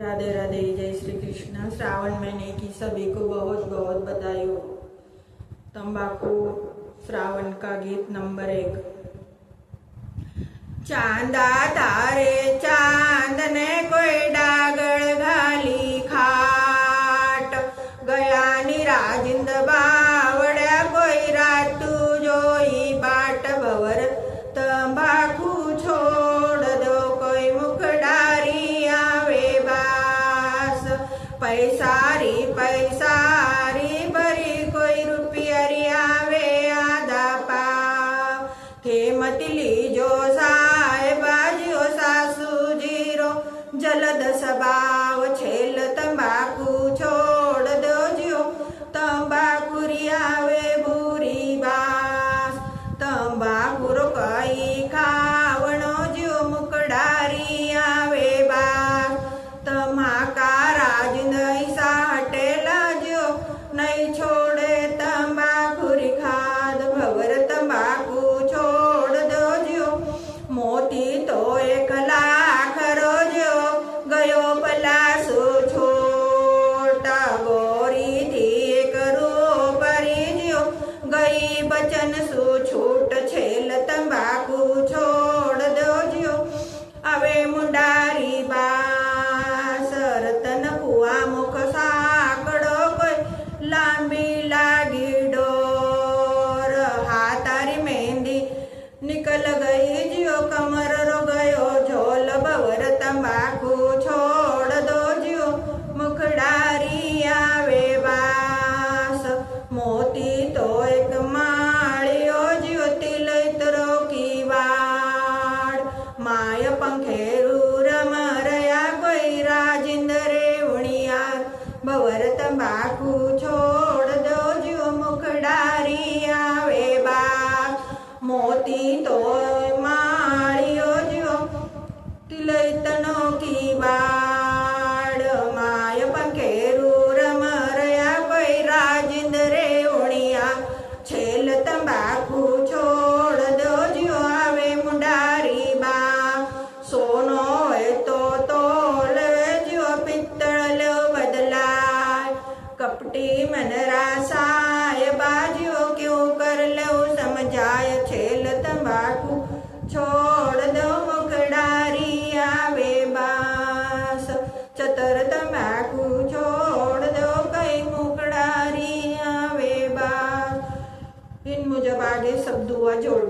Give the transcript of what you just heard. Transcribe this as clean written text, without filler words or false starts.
राधे राधे, जय श्री कृष्ण। श्रावण महीने की सभी को बहुत बहुत बधाई हो। तंबाकू श्रावण का गीत नंबर 1। चांदा तारे चांद ने कोई डागड़ घाली खाट, गया निराजिंद बावड़ा कोई रातू जोई बाट, भवर तंबाकू छोड़ दो कोई मुखडारी आवे बास, पैसारी पैसारी भरी कोई रुपयारी आवे आधा पाव, थे मतली जो साहेबाजीओ सासू जीरो जलद स्वभाव, छेल तंबाकू छोड़ दो जियो तंबाकूरी आवे भूरी बास, तंबाकू रो कई खावणो जियो मुकडारी आवे बास, तमाका राजिंद ऐसा हटेला जियो नहीं छोड़े तंबाकूरी खाद, भवर तंबाकू छोड़ दो जियो मोती तो 1 लाख रोजो गयो पलासो छोटा, गोरी थी 1 रूपरी जियो गई बचन सु छूट, छेल तंबाकू छोड़ दो जियो अवे मुंडारी बास, रतन कुआ मुख साकड़ो कोई लांबी लागी डोर, हाथारी मेहंदी निकल गई जियो कमर रो गयो झोल, भवर तंबाकू छोड़ दो जियो मुखडारी आवे बास, मोती तो 1 माळियो जियो तिलैतरो की वाड़, माय पंखेरू रमरया कोई राजिंद रेवणिया, भवर तंबाकू छोड़ दो जियो मुखडारी आवे बास, मोती तो माळियो जियो तिलैतनो की वाड़, माय पंखेरू रमरया कोई राजिंद रेवणिया, छेल तंबाकू छोड़ दो जियो आवे मुंडारी बा, सोनो है तो तोल जियो पित्तल लो बदलाय, कपटी मनरा साहेबा जियो क्यों कर लो समझाय, छेल तंबाकू छोड़ दो मुखडारी आवे बास, चतर तंबाकू छोड़ दो कई मुखडारी आवे बास। इन मुजब आगे सब दुआ जोड़